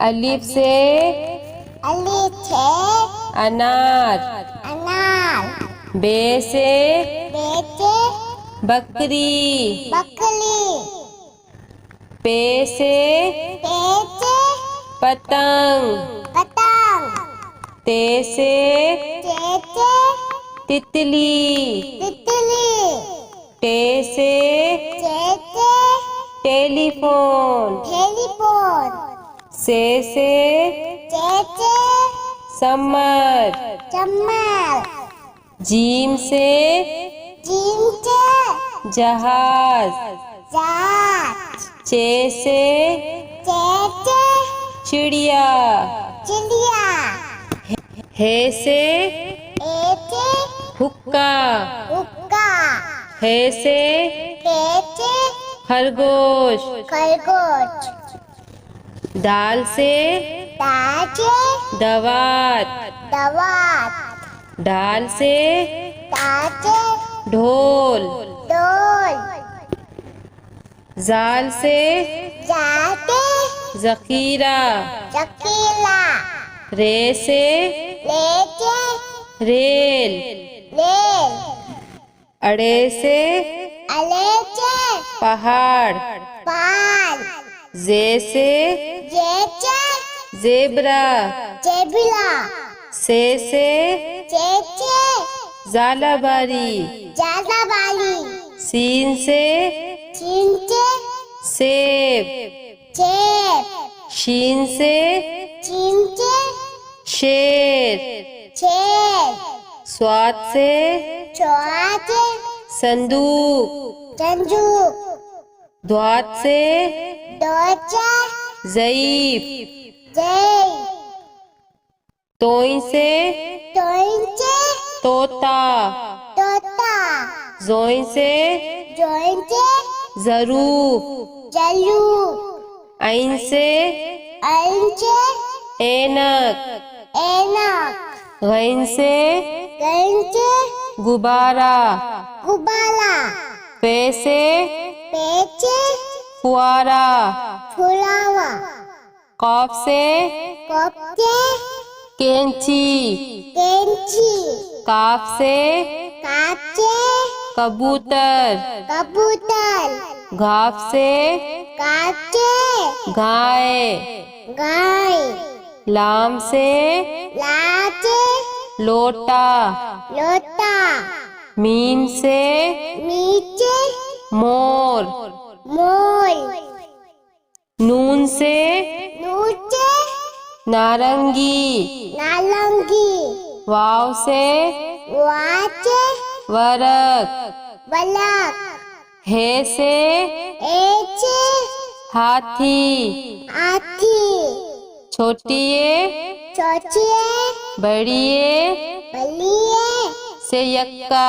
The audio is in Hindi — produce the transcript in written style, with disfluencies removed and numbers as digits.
अलिफ से अनार। बे से बकरी। पे से पतंग। ते से तितली। टे से टेलीफोन। से समर। जीम से जहाज। चे से चिड़िया। हे से हुक्का। हे से खरगोश। दाल से दवात। डाल से ढोल। जाल से जखीरा। रे से रेल। अड़े से पहाड़। जे से जेबरा। से जालाबारी। सीन से सेब। शीन से शेर। स्वाद से संदूक। द्वात से ज़ईफ। तोई से तोता। जोई से ज़रूफ। ऐन से ऐनक। गैन से गुब्बारा। पे से फुआरा। कॉफ से कैंची। काफ से कबूतर। घाफ से गाय। लाम से लोटा। मीम से मोर। नून से नारंगी। वाव से वरक। हे से हाथी। छोटिए बड़िए से यक्का।